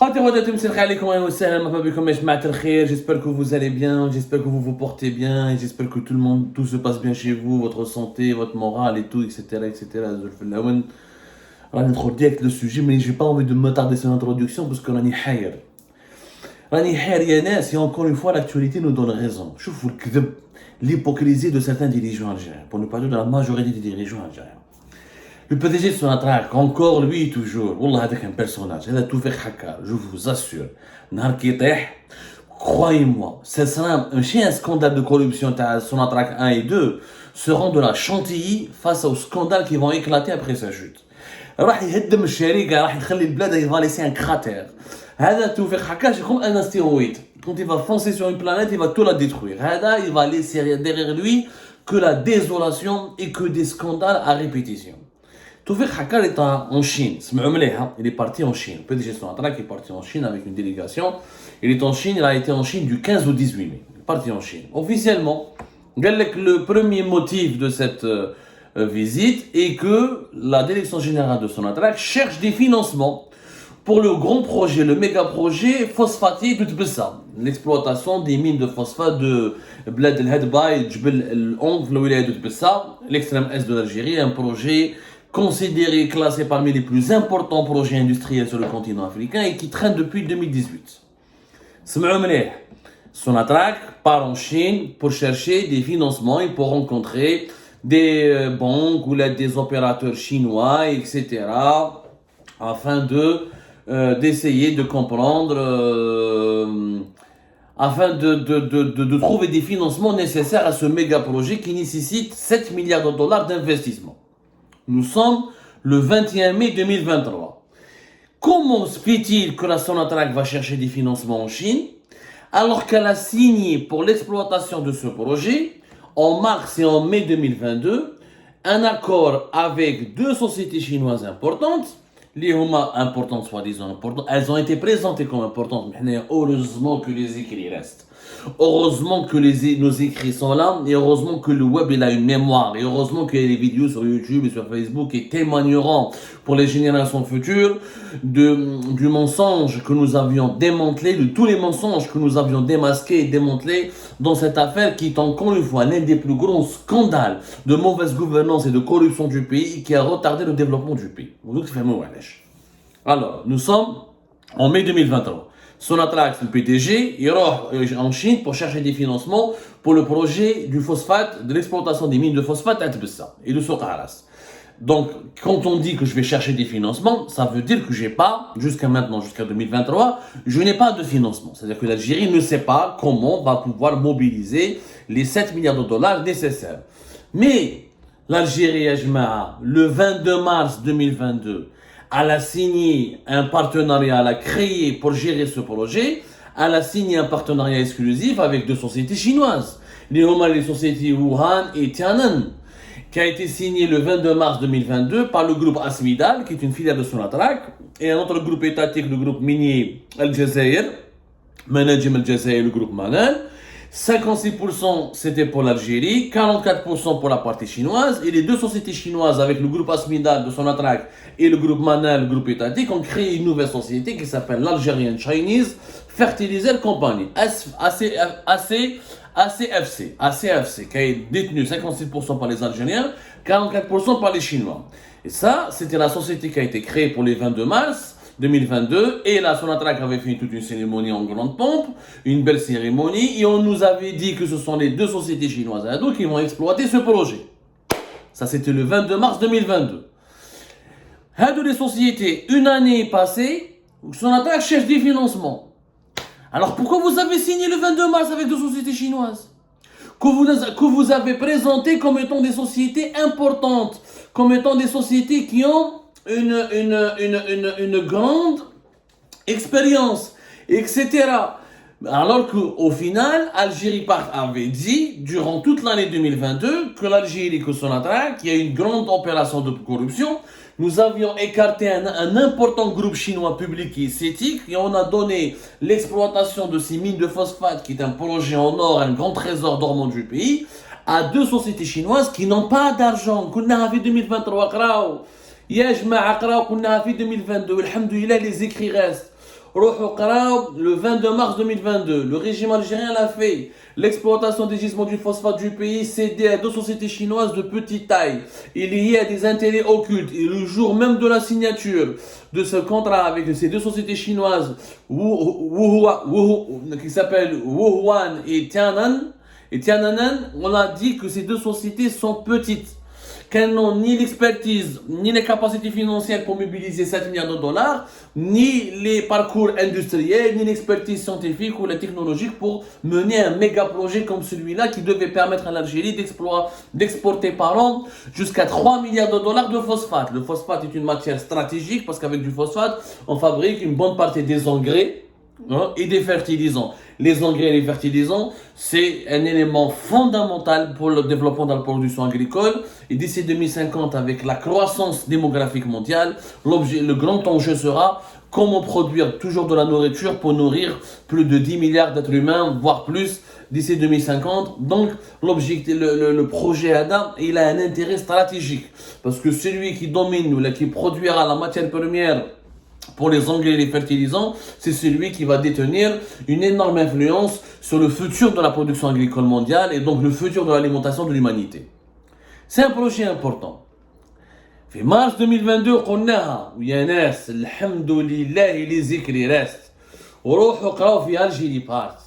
J'espère que vous allez bien, j'espère que vous vous portez bien, j'espère que tout se passe bien chez vous, votre santé, votre morale et tout, etc. etc. On va introduire direct le sujet, mais j'ai pas envie de m'attarder sur l'introduction parce que rani hayer. Rani hayer ya nas, et encore une fois l'actualité nous donne raison. شوفوا الكذب, l'hypocrisie de certains dirigeants algériens, pour ne pas dire de la majorité des dirigeants algériens. Le PDG de Sonatrach, encore lui toujours, Wallah, c'est un personnage, il a tout fait Hakka, je vous assure. Nahar ki tih, croyez-moi, ce sera un scandale de corruption à Sonatrach 1 et 2 seront de la chantilly face aux scandales qui vont éclater après sa chute. راح يهدم الشركة, راح يخلي البلاد, il va laisser un cratère. هذا توفيق حكا c'est comme un astéroïde. Quand il va foncer sur une planète, il va tout la détruire. هذا, il va laisser derrière lui que la désolation et que des scandales à répétition. Toufiq Hakka est en Chine, il est parti en Chine. Le PDG Sonatrach est parti en Chine avec une délégation. Il est en Chine, il a été en Chine du 15 au 18 mai. Il est parti en Chine. Officiellement, le premier motif de cette visite est que la direction générale de Sonatrach cherche des financements pour le grand projet, le méga projet phosphatier de Tbessa, l'exploitation des mines de phosphate de Bled El Hadba et Djbel El Onf, le wilaya de Tbessa, l'extrême est de l'Algérie, un projet considéré, classé parmi les plus importants projets industriels sur le continent africain et qui traîne depuis 2018. Sonatrach part en Chine pour chercher des financements et pour rencontrer des banques ou des opérateurs chinois, etc., afin d'essayer de comprendre, afin de trouver des financements nécessaires à ce méga projet qui nécessite 7 milliards de dollars d'investissement. Nous sommes le 21 mai 2023. Comment se fait-il que la Sonatrach va chercher des financements en Chine alors qu'elle a signé pour l'exploitation de ce projet en mars et en mai 2022 un accord avec deux sociétés chinoises importantes, les Huma importantes, soi-disant importantes, elles ont été présentées comme importantes, mais heureusement que les écrits restent. Heureusement que nos écrits sont là, et heureusement que le web il a une mémoire, et heureusement qu'il y a des vidéos sur YouTube et sur Facebook qui témoigneront pour les générations futures du mensonge que nous avions démantelé, de tous les mensonges que nous avions démasqués et démantelés dans cette affaire qui est encore une fois l'un des plus grands scandales de mauvaise gouvernance et de corruption du pays qui a retardé le développement du pays. Alors, nous sommes en mai 2023. Sonatrach, le PDG, il ira en Chine pour chercher des financements pour le projet du phosphate, de l'exploitation des mines de phosphate à Tbessa et de Soqaras. Donc, quand on dit que je vais chercher des financements, ça veut dire que j'ai pas, jusqu'à maintenant, jusqu'à 2023, je n'ai pas de financement. C'est-à-dire que l'Algérie ne sait pas comment on va pouvoir mobiliser les 7 milliards de dollars nécessaires. Mais, l'Algérie, le 22 mars 2022, elle a signé un partenariat, elle a créé pour gérer ce projet, elle a signé un partenariat exclusif avec deux sociétés chinoises, les sociétés Wuhan et Tian'an, qui a été signé le 22 mars 2022 par le groupe Asmidal, qui est une filiale de Sonatrach, et un autre groupe étatique, le groupe minier Al Jazeera, Managem Al Jazeera, le groupe Manal. 56% c'était pour l'Algérie, 44% pour la partie chinoise, et les deux sociétés chinoises avec le groupe Asmidal de Sonatrach et le groupe Manal, le groupe étatique, ont créé une nouvelle société qui s'appelle l'Algerian Chinese Fertilizer Company, ACFC, qui est détenue 56% par les Algériens, 44% par les Chinois. Et ça, c'était la société qui a été créée pour les 22 mars 2022, et la Sonatrach avait fait toute une cérémonie en grande pompe, une belle cérémonie, et on nous avait dit que ce sont les deux sociétés chinoises qui vont exploiter ce projet. Ça, c'était le 22 mars 2022. Hadou les sociétés, une année passée, Sonatrach cherche des financements. Alors pourquoi vous avez signé le 22 mars avec deux sociétés chinoises que vous avez présenté comme étant des sociétés importantes, comme étant des sociétés qui ont une grande expérience, etc. Alors qu'au final, Algérie avait dit, durant toute l'année 2022, que l'Algérie, que Sonatrach, qu'il y a une grande opération de corruption. Nous avions écarté un important groupe chinois public et esthétique et on a donné l'exploitation de ces mines de phosphate, qui est un projet en or, un grand trésor dormant du pays, à deux sociétés chinoises qui n'ont pas d'argent. Qu'on a vu 2023, يا جماعة قراو كنا في 2022 الحمد لله les écrits restent. Le 22 mars 2022, le régime algérien l'a fait. L'exploitation des gisements du phosphate du pays cédée à deux sociétés chinoises de petite taille et liées à des intérêts occultes. Et le jour même de la signature de ce contrat avec ces deux sociétés chinoises, qui s'appellent Wuhuan et Tiananmen, on a dit que ces deux sociétés sont petites, qu'elles n'ont ni l'expertise, ni les capacités financières pour mobiliser 7 milliards de dollars, ni les parcours industriels, ni l'expertise scientifique ou la technologique pour mener un méga projet comme celui-là qui devait permettre à l'Algérie d'exporter par an jusqu'à 3 milliards de dollars de phosphate. Le phosphate est une matière stratégique parce qu'avec du phosphate, on fabrique une bonne partie des engrais et des fertilisants. Les engrais et les fertilisants, c'est un élément fondamental pour le développement de la production agricole. Et d'ici 2050, avec la croissance démographique mondiale, le grand enjeu sera comment produire toujours de la nourriture pour nourrir plus de 10 milliards d'êtres humains, voire plus, d'ici 2050. Donc, le projet ADA, il a un intérêt stratégique. Parce que celui qui domine ou qui produira la matière première pour les engrais et les fertilisants, c'est celui qui va détenir une énorme influence sur le futur de la production agricole mondiale et donc le futur de l'alimentation de l'humanité. C'est un projet important. في مارس 2022 قلناها ويا ناس الحمد لله اللي ذكري راست وروحوا قراو في الجيري بارت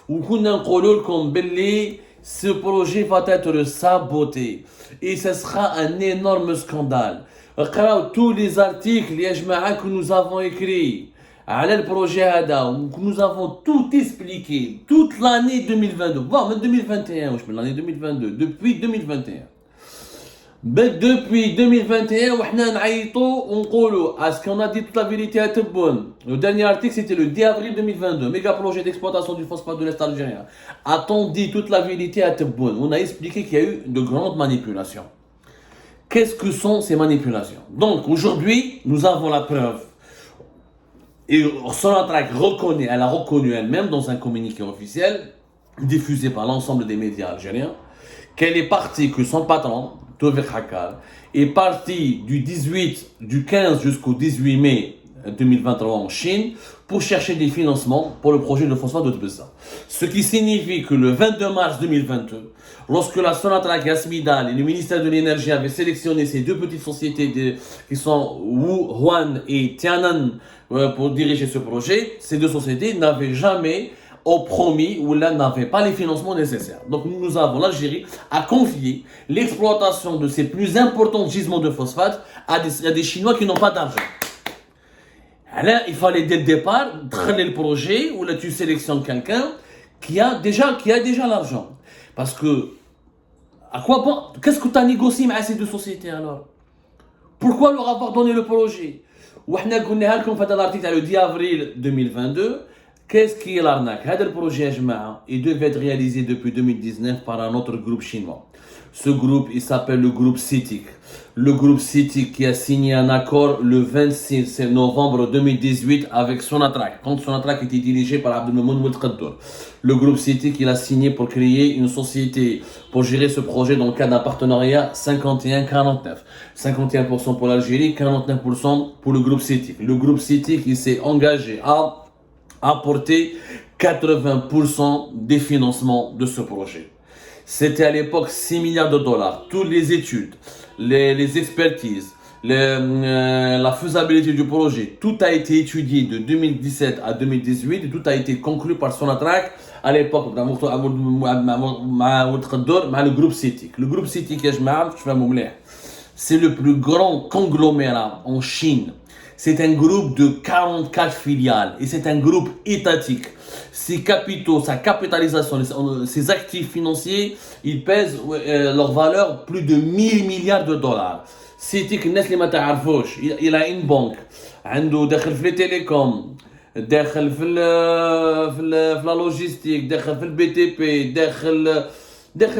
وكنا نقولوا لكم باللي ce projet va être saboté et ce sera un énorme scandale. قراو tous les articles يا جماعة que nous avons écrits على البروجي هذا que nous avons tout expliqué toute l'année 2022 voire même 2021 واش من l'année 2022 depuis 2021. Depuis 2021 وحنا نعيطوا ونقولوا est-ce qu'on a dit toute la vérité à Tebboune. Le dernier article c'était le 10 avril 2022, méga projet d'exploitation du phosphate de l'Est algérien. A-t-on dit toute la vérité à Tebboune? On a expliqué qu'il y a eu de grandes manipulations. Qu'est-ce que sont ces manipulations? Donc aujourd'hui, nous avons la preuve. Et Sonatrach reconnaît, elle a reconnu elle-même dans un communiqué officiel diffusé par l'ensemble des médias algériens qu'elle est partie, que son patron Tawfiq Haqqar est parti du 15 jusqu'au 18 mai 2023 en Chine pour chercher des financements pour le projet de phosphate de Tbessa. Ce qui signifie que le 22 mars 2022, lorsque la Sonatrach Gasmidal et le ministère de l'énergie avaient sélectionné ces deux petites sociétés qui sont Wuhuan et Tiananmen pour diriger ce projet, ces deux sociétés n'avaient jamais promis ou là n'avaient pas les financements nécessaires. Donc nous avons l'Algérie à confier l'exploitation de ses plus importants gisements de phosphate à des Chinois qui n'ont pas d'argent. Alors, il fallait dès le départ créer le projet où là tu sélectionnes quelqu'un qui a déjà l'argent. Parce que qu'est-ce que tu as négocié avec ces deux sociétés alors? Pourquoi leur avoir donné le projet? وحنا قلنا لكم في هذا l'article le 10 avril 2022. Qu'est-ce qui est l'arnaque? Ce projet, il devait être réalisé depuis 2019 par un autre groupe chinois. Ce groupe, il s'appelle le groupe CITIC. Le groupe CITIC qui a signé un accord le 26 novembre 2018 avec Sonatrach, quand Sonatrach était dirigé par Abdelmamoun Moutqaddour. Le groupe CITIC, il a signé pour créer une société pour gérer ce projet dans le cadre d'un partenariat 51-49. 51% pour l'Algérie, 49% pour le groupe CITIC. Le groupe CITIC, il s'est engagé à apporter 80% des financements de ce projet. C'était à l'époque 6 milliards de dollars. Toutes les études, les expertises, la faisabilité du projet, tout a été étudié de 2017 à 2018 et tout a été conclu par Sonatrach à l'époque le groupe CITIC. Le groupe CITIC, c'est le plus grand conglomérat en Chine. C'est un groupe de 44 filiales et c'est un groupe étatique. Ses capitaux, sa capitalisation, ses actifs financiers, ils pèsent leur valeur plus de 1000 milliards de dollars. CITIC, il a une banque, عنده داخل في les télécoms, داخل في la logistique, داخل في BTP, داخل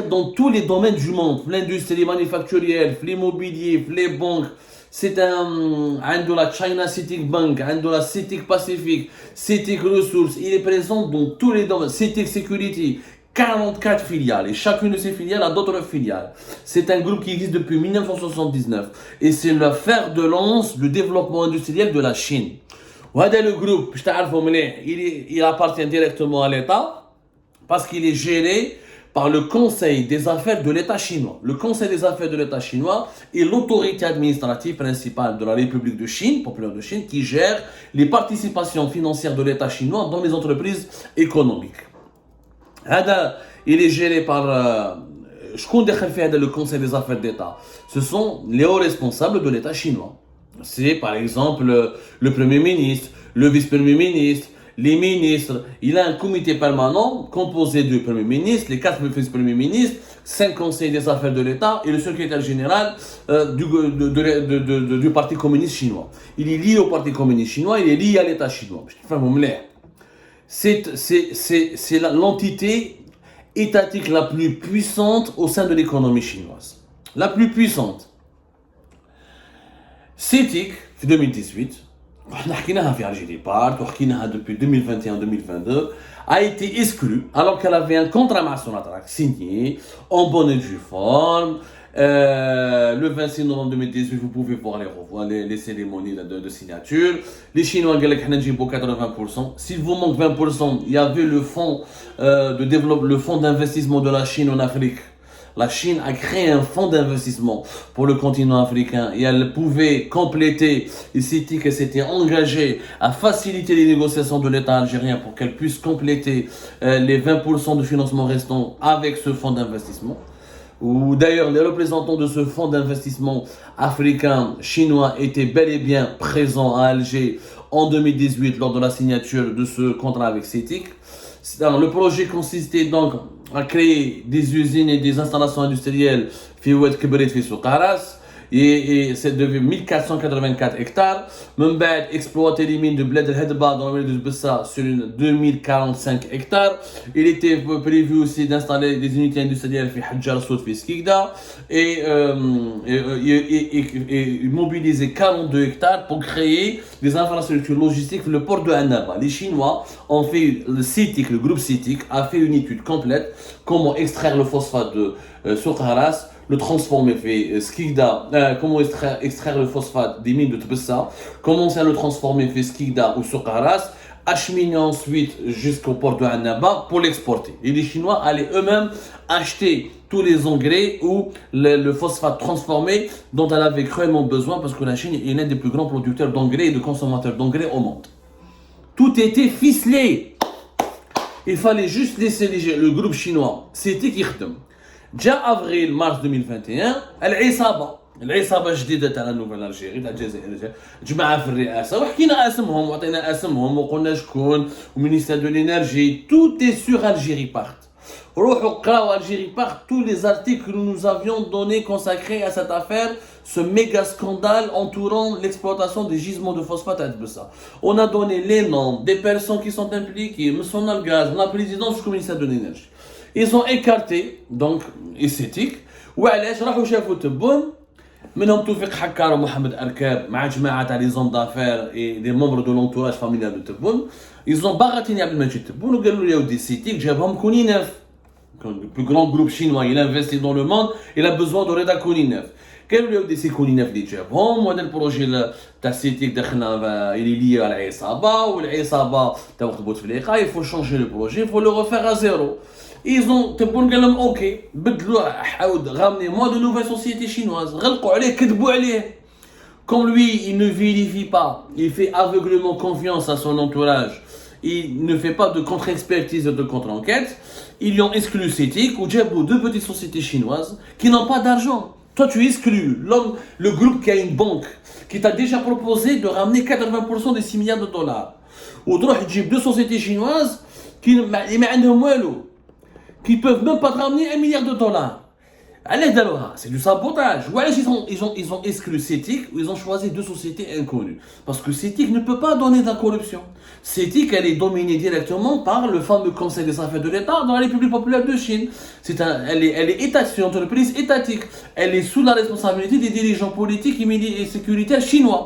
dans tous les domaines du monde, l'industrie manufacturière, l'immobilier, les banques. C'est de la China CITIC Bank, de la CITIC Pacific, CITIC Resources. Il est présent dans tous les domaines. CITIC Security, 44 filiales. Et chacune de ces filiales a d'autres filiales. C'est un groupe qui existe depuis 1979. Et c'est le fer de lance du développement industriel de la Chine. وهذا le groupe باش تعرفوا مليح il appartient directement à l'État parce qu'il est géré par le Conseil des affaires de l'État chinois. Le Conseil des affaires de l'État chinois est l'autorité administrative principale de la République de Chine, populaire de Chine, qui gère les participations financières de l'État chinois dans les entreprises économiques. Il est géré par le Conseil des affaires d'État. Ce sont les hauts responsables de l'État chinois. C'est par exemple le Premier ministre, le vice-premier ministre, les ministres. Il a un comité permanent composé du Premier ministre, les 4 vice-premiers ministres, 5 conseillers des affaires de l'État et le secrétaire général du Parti communiste chinois. Il est lié au Parti communiste chinois, il est lié à l'État chinois. C'est l'entité étatique la plus puissante au sein de l'économie chinoise. La plus puissante. CETIC, en 2018, depuis 2021-2022, a été exclue alors qu'elle avait un contrat national signé en bonne et due forme. Le 26 novembre 2018, vous pouvez voir les cérémonies de signature. Les Chinois ont 80%. S'il vous manque 20%, il y avait le fonds de développement, le fonds d'investissement de la Chine en Afrique. La Chine a créé un fonds d'investissement pour le continent africain et elle pouvait compléter, et CETIC qu'elle s'était engagée à faciliter les négociations de l'État algérien pour qu'elle puisse compléter les 20% de financement restants avec ce fonds d'investissement. Ou d'ailleurs, les représentants de ce fonds d'investissement africain chinois étaient bel et bien présents à Alger en 2018 lors de la signature de ce contrat avec CETIC. Le projet consistait donc à créer des usines et des installations industrielles et c'est de 1484 hectares. Membed exploiter les mines de Bled El Hedba dans le milieu de Bessa sur 2045 hectares. Il était prévu aussi d'installer des unités industrielles à Hadjar Soud Skikda et mobiliser 42 hectares pour créer des infrastructures logistiques pour le port de Annaba. Les Chinois ont fait, le groupe CETIC a fait une étude complète comment extraire le phosphate de Soukharas, le transformer fait Skikda, comment extraire le phosphate des mines de Tbessa, comment le transformer fait Skikda ou Soukharas, acheminer ensuite jusqu'au port de Annaba pour l'exporter. Et les Chinois allaient eux-mêmes acheter tous les engrais ou le phosphate transformé dont elle avait cruellement besoin parce que la Chine est l'un des plus grands producteurs d'engrais et de consommateurs d'engrais au monde. Tout était ficelé. Il fallait juste laisser le groupe chinois. C'était Kirtem. جاء افريل مارس 2021 العصابه جديده تاع نوفل الجيري تاع الجزائر جماعه في الرئاسه وحكينا اسمهم وعطينا اسمهم وقلنا شكون ومينيستير دو لينرجي tout est sur Algérie part. روحوا قراو Algérie part tous les articles que nous avions donnés consacrés à cette affaire, ce méga scandale entourant l'exploitation des gisements de phosphate à Tbessa. On a donné les noms des personnes qui sont impliquées, M. Nalgaz, la présidence du ministère de l'énergie. Ils ont écarté donc esthétique وعلاش راحوا شافوا تبون منهم توفيق حكار ومحمد أركاب مع جماعة تاع لي زون دافير اي دي ممبر دو لونتوراج فاميليال دو تبون ils ont باغاتين عبد المجيد تبون وقالوا لي ودي سيتيك جابهم كونينف le plus grand groupe chinois il investit dans le monde il a besoin de Reda Kouninef قالوا لي ودي سي كونينف اللي جابهم وهذا البروجي تاع سيتيك دخلنا il est lié à العصابة والعصابة تاع وقت بوتفليقة il faut changer le projet il faut le refaire à zéro. Ils ont تبون قال لهم اوكي بدلوا حاول ramenez moi de nouvelles sociétés chinoises غلقوا عليه كذبوا عليه. Comme lui il ne vérifie pas, il fait aveuglément confiance à son entourage, il ne fait pas de contre-expertise et de contre-enquête, ils lui ont exclu CETIC ou Djabou, 2 petites sociétés chinoises qui n'ont pas d'argent. Toi tu exclus le groupe qui a une banque qui t'a déjà proposé de ramener 80% des 6 milliards de dollars. Ou تروح تجيب 2 sociétés chinoises qui ما عندهم والو, qui peuvent même pas te ramener 1 milliard de dollars. Allez d'alors, c'est du sabotage. Ou alors ils ont exclu CETIC ou ils ont choisi 2 sociétés inconnues. Parce que CETIC ne peut pas donner de la corruption. CETIC, elle est dominée directement par le fameux Conseil des affaires de l'État dans la République populaire de Chine. Elle est étatique, c'est une entreprise étatique. Elle est sous la responsabilité des dirigeants politiques et sécuritaires chinois.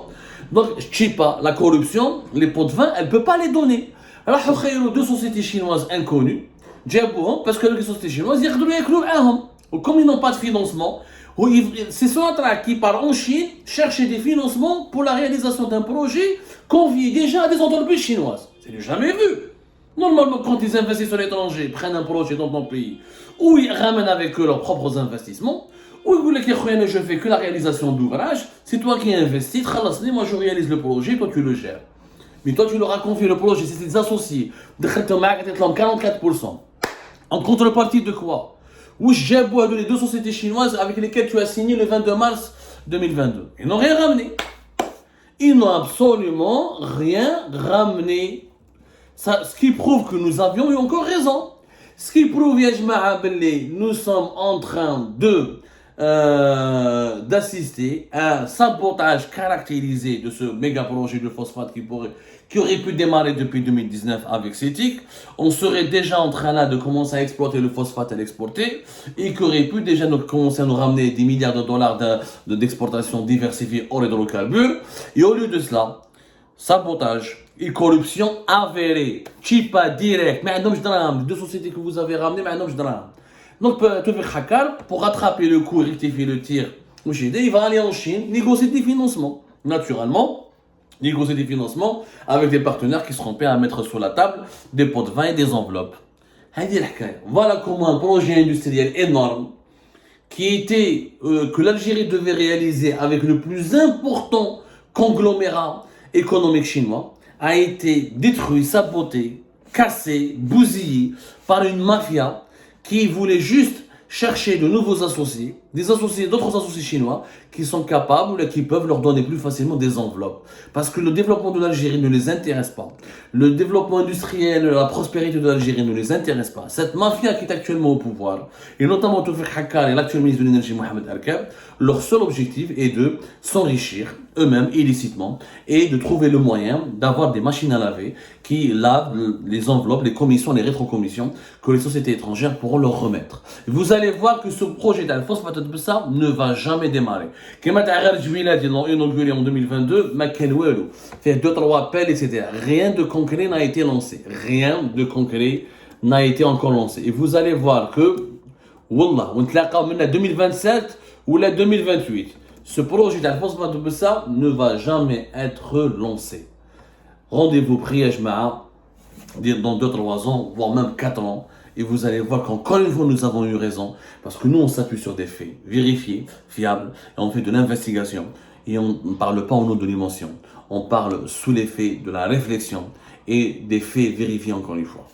Donc, Chipa, la corruption, les pots de vin, elle ne peut pas les donner. Alors, il y a 2 sociétés chinoises inconnues. Parce que les sociétés chinoises, ils ont. Comme ils n'ont pas de financement, C'est Sonatrach qui part en Chine chercher des financements pour la réalisation d'un projet confié déjà à des entreprises chinoises. C'est du jamais vu. Normalement, quand ils investissent à l'étranger, prennent un projet dans ton pays, ou ils ramènent avec eux leurs propres investissements, ou ils disent je fais que la réalisation d'ouvrage, c'est toi qui investis, moi je réalise le projet, toi tu le gères. Mais toi tu leur as confié le projet, c'est des associés, de 44%. En contrepartie de quoi? J'ai les deux sociétés chinoises avec lesquelles tu as signé le 22 mars 2022. Ils n'ont rien ramené. Ils n'ont absolument rien ramené. Ça, ce qui prouve que nous avions eu encore raison. Ce qui prouve, nous sommes en train d'assister à un sabotage caractérisé de ce méga projet de phosphate qui aurait pu démarrer depuis 2019 avec CETIC. On serait déjà en train là de commencer à exploiter le phosphate et l'exporter et qui aurait pu déjà commencer à nous ramener des milliards de dollars d'exportation diversifiée hors hydrocarbures. Et au lieu de cela, sabotage et corruption avérée, chipa direct, mais les deux sociétés que vous avez ramenées, mais donc, pour rattraper le coup et rectifier le tir, il va aller en Chine négocier des financements. Naturellement, négocier des financements avec des partenaires qui seront prêts à mettre sur la table des pots de vin et des enveloppes. Voilà comment un projet industriel énorme que l'Algérie devait réaliser avec le plus important conglomérat économique chinois a été détruit, saboté, cassé, bousillé par une mafia qui voulait juste chercher de nouveaux associés, d'autres associés chinois qui sont capables, qui peuvent leur donner plus facilement des enveloppes. Parce que le développement de l'Algérie ne les intéresse pas. Le développement industriel, la prospérité de l'Algérie ne les intéresse pas. Cette mafia qui est actuellement au pouvoir, et notamment Tawfiq Haqqari et l'actuel ministre de l'énergie Mohamed Arkab, leur seul objectif est de s'enrichir eux-mêmes illicitement et de trouver le moyen d'avoir des machines à laver qui lavent les enveloppes, les commissions, les rétrocommissions que les sociétés étrangères pourront leur remettre. Vous allez voir que ce projet d'Al-Phosphate de Bessa ne va jamais démarrer. Comme ils l'ont inauguré en 2022, fait 2-3 appels, etc. Rien de concret n'a été lancé. Rien de concret n'a été encore lancé. Et vous allez voir que, Wallah, on te 2027 ou la 2028. Ce projet d'Al-Phosphate de Bessa ne va jamais être lancé. Rendez-vous pris à Jma'a dans 2-3 ans, voire même 4 ans. Et vous allez voir qu'encore une fois, nous avons eu raison. Parce que nous, on s'appuie sur des faits vérifiés, fiables. Et on fait de l'investigation. Et on ne parle pas en nos dimensions. On parle sous l'effet de la réflexion et des faits vérifiés encore une fois.